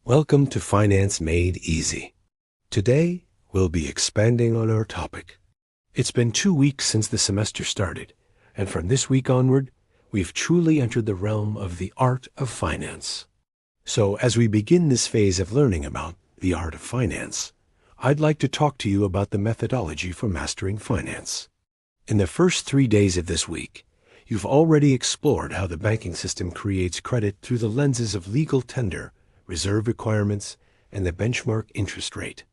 Welcome to Finance Made Easy. Today, we'll be expanding on our topic. It's been 2 weeks since the semester started, and from this week onward, we've truly entered the realm of the art of finance. So, as we begin this phase of learning about the art of finance, I'd like to talk to you about the methodology for mastering finance. In the first 3 days of this week, you've already explored how the banking system creates credit through the lenses of legal tender, reserve requirements, and the benchmark interest rate.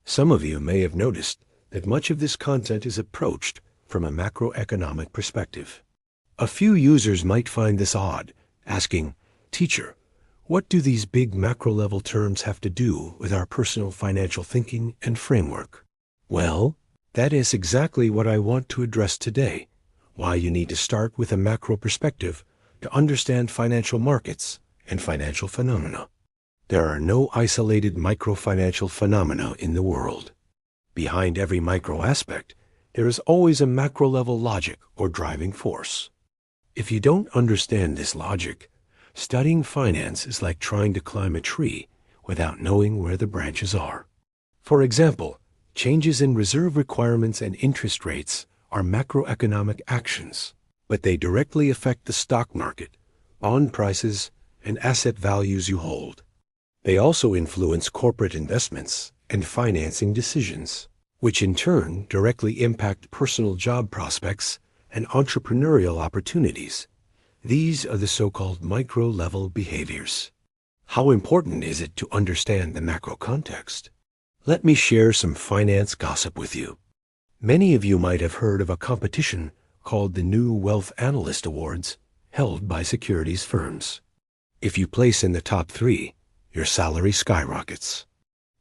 Some of you may have noticed that much of this content is approached from a macroeconomic perspective. A few users might find this odd, asking, "Teacher, what do these big macro-level terms have to do with our personal financial thinking and framework?" Well, that is exactly what I want to address today, why you need to start with a macro perspective to understand financial markets and financial phenomena. There are no isolated micro-financial phenomena in the world. Behind every micro aspect, there is always a macro-level logic or driving force. If you don't understand this logic, studying finance is like trying to climb a tree without knowing where the branches are. For example, changes in reserve requirements and interest rates are macroeconomic actions, but they directly affect the stock market, bond prices, and asset values you hold. They also influence corporate investments and financing decisions, which in turn directly impact personal job prospects and entrepreneurial opportunities. These are the so-called micro-level behaviors. How important is it to understand the macro context? Let me share some finance gossip with you. Many of you might have heard of a competition called the New Wealth Analyst Awards, held by securities firms. If you place in the top 3, your salary skyrockets.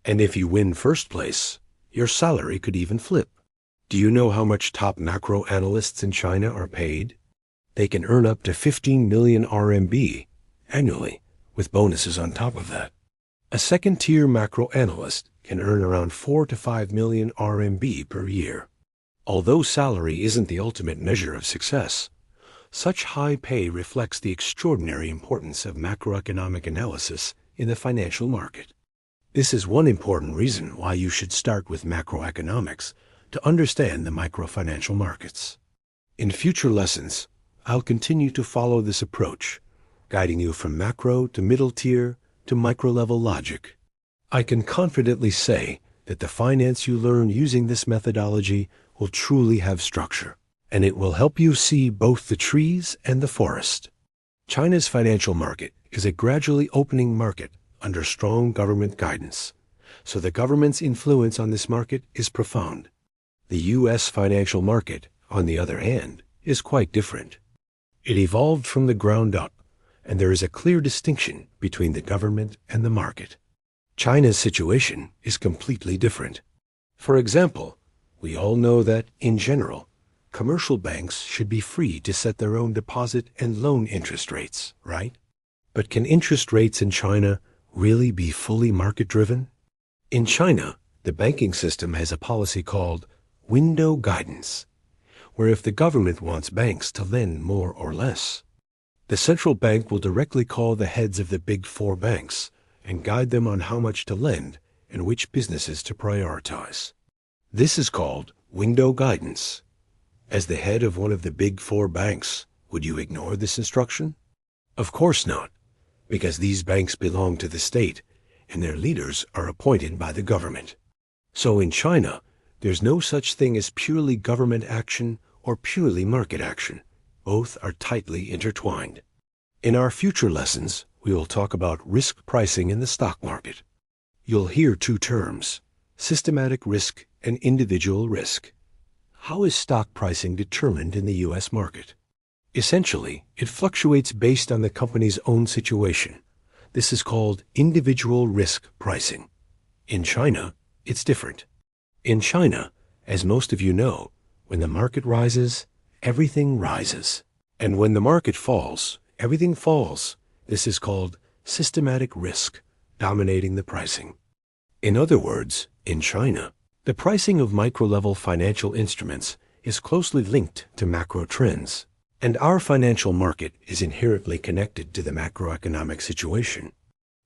And if you win first place, your salary could even flip. Do you know how much top macro analysts in China are paid? They can earn up to 15 million RMB annually, with bonuses on top of that. A second-tier macro analyst can earn around 4 to 5 million RMB per year. Although salary isn't the ultimate measure of success, such high pay reflects the extraordinary importance of macroeconomic analysis in the financial market. This is one important reason why you should start with macroeconomics to understand the microfinancial markets. In future lessons, I'll continue to follow this approach, guiding you from macro to middle tier to micro-level logic. I can confidently say that the finance you learn using this methodology will truly have structure, and it will help you see both the trees and the forest. China's financial market is a gradually opening market under strong government guidance, so the government's influence on this market is profound. The U.S. financial market, on the other hand, is quite different. It evolved from the ground up, and there is a clear distinction between the government and the market. China's situation is completely different. For example, we all know that, in general, commercial banks should be free to set their own deposit and loan interest rates, right? But can interest rates in China really be fully market-driven? In China, the banking system has a policy called window guidance, where if the government wants banks to lend more or less, the central bank will directly call the heads of the big 4 banks and guide them on how much to lend and which businesses to prioritize. This is called window guidance. As the head of one of the big 4 banks, would you ignore this instruction? Of course not, because these banks belong to the state, and their leaders are appointed by the government. So in China, there's no such thing as purely government action or purely market action. Both are tightly intertwined. In our future lessons, we will talk about risk pricing in the stock market. You'll hear 2 terms, systematic risk and individual risk. How is stock pricing determined in the U.S. market? Essentially, it fluctuates based on the company's own situation. This is called individual risk pricing. In China, it's different. In China, as most of you know, when the market rises, everything rises. And when the market falls, everything falls. This is called systematic risk, dominating the pricing. In other words, in China, the pricing of micro-level financial instruments is closely linked to macro trends, and our financial market is inherently connected to the macroeconomic situation.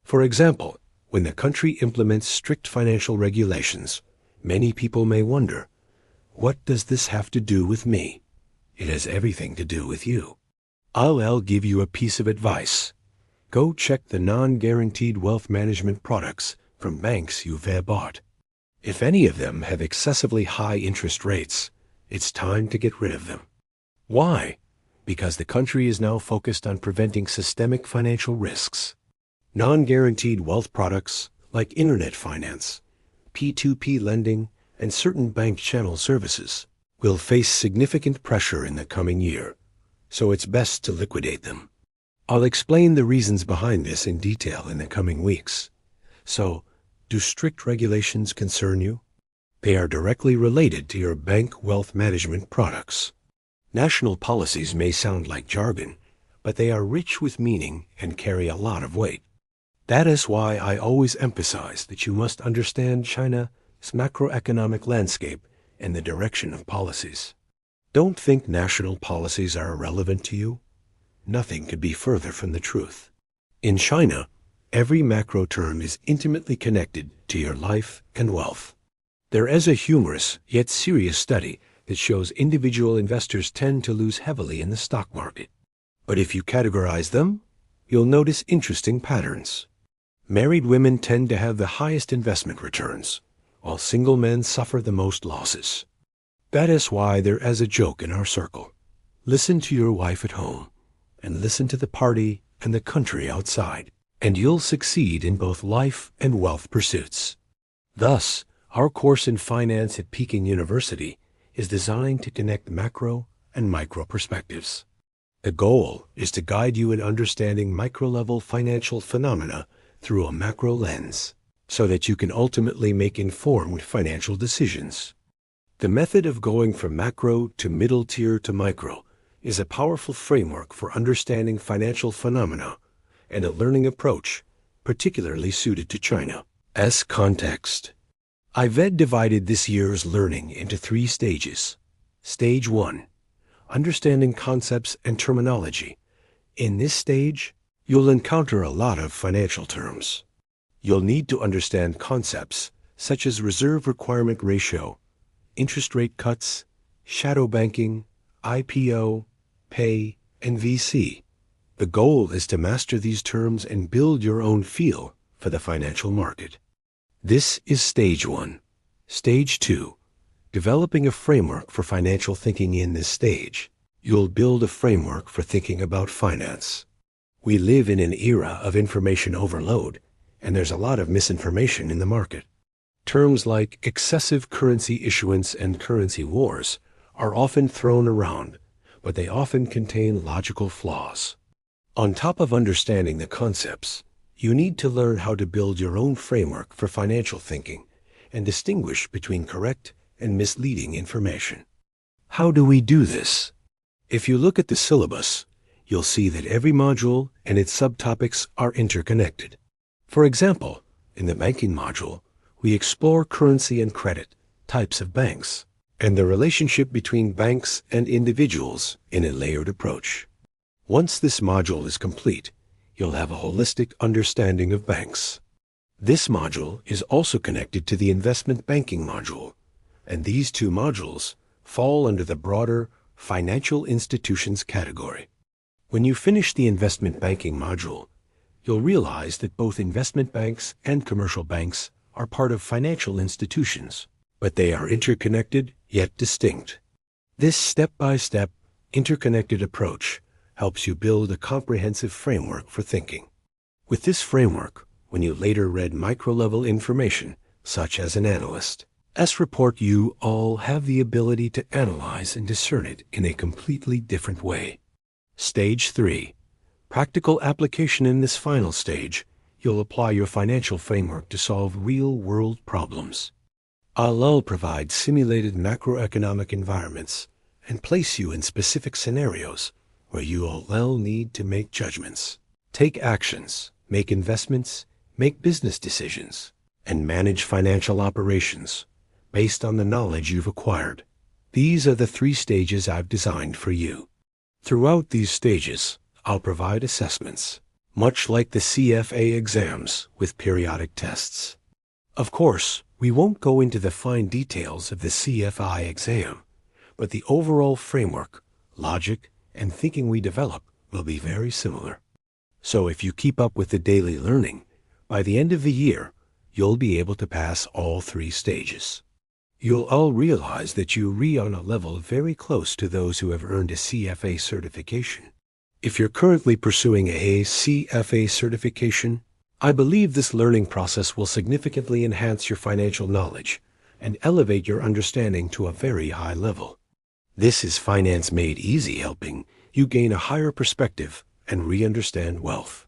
For example, When the country implements strict financial regulations, many people may wonder, what does this have to do with me? It has everything to do with you. I'll give you a piece of advice. Go check the non-guaranteed wealth management products from banks you've bought. If any of them have excessively high interest rates, it's time to get rid of them. Why? Because the country is now focused on preventing systemic financial risks. Non-guaranteed wealth products like internet finance, P2P lending, and certain bank channel services will face significant pressure in the coming year, so it's best to liquidate them. I'll explain the reasons behind this in detail in the coming weeks. So, do strict regulations concern you? They are directly related to your bank wealth management products. National policies may sound like jargon, but they are rich with meaning and carry a lot of weight. That is why I always emphasize that you must understand China's macroeconomic landscape and the direction of policies. Don't think national policies are irrelevant to you. Nothing could be further from the truth. In China, every macro term is intimately connected to your life and wealth. There is a humorous yet serious study that shows individual investors tend to lose heavily in the stock market. But if you categorize them, you'll notice interesting patterns. Married women tend to have the highest investment returns, while single men suffer the most losses. That is why there is a joke in our circle. Listen to your wife at home, and listen to the party and the country outside, and you'll succeed in both life and wealth pursuits. Thus, our course in finance at Peking University is designed to connect macro and micro perspectives. The goal is to guide you in understanding micro-level financial phenomena through a macro lens, so that you can ultimately make informed financial decisions. The method of going from macro to middle tier to micro is a powerful framework for understanding financial phenomena and a learning approach particularly suited to China's context. I've divided this year's learning into 3 stages. Stage 1, understanding concepts and terminology. In this stage, you'll encounter a lot of financial terms. You'll need to understand concepts such as reserve requirement ratio, interest rate cuts, shadow banking, IPO, pay, and VC. The goal is to master these terms and build your own feel for the financial market. This is stage 1. Stage 2, developing a framework for financial thinking. In this stage, you'll build a framework for thinking about finance. We live in an era of information overload, and there's a lot of misinformation in the market. Terms like excessive currency issuance and currency wars are often thrown around, but they often contain logical flaws. On top of understanding the concepts, you need to learn how to build your own framework for financial thinking and distinguish between correct and misleading information. How do we do this? If you look at the syllabus, you'll see that every module and its subtopics are interconnected. For example, in the banking module, we explore currency and credit, types of banks, and the relationship between banks and individuals in a layered approach. Once this module is complete, you'll have a holistic understanding of banks. This module is also connected to the investment banking module, and these 2 modules fall under the broader financial institutions category. When you finish the investment banking module, you'll realize that both investment banks and commercial banks are part of financial institutions, but they are interconnected yet distinct. This step-by-step, interconnected approach helps you build a comprehensive framework for thinking. With this framework, when you later read micro-level information, such as an analyst's report, you all have the ability to analyze and discern it in a completely different way. Stage 3, practical application. In this final stage, you'll apply your financial framework to solve real-world problems. I'll provide simulated macroeconomic environments and place you in specific scenarios where you'll need to make judgments, take actions, make investments, make business decisions, and manage financial operations based on the knowledge you've acquired. These are the 3 stages I've designed for you. Throughout these stages, I'll provide assessments. much like the CFA exams with periodic tests. Of course, we won't go into the fine details of the CFI exam, but the overall framework, logic, and thinking we develop will be very similar. So if you keep up with the daily learning, by the end of the year, you'll be able to pass all 3 stages. You'll all realize that you are on a level very close to those who have earned a CFA certification. If you're currently pursuing a CFA certification, I believe this learning process will significantly enhance your financial knowledge and elevate your understanding to a very high level. This is Finance Made Easy, helping you gain a higher perspective and re-understand wealth.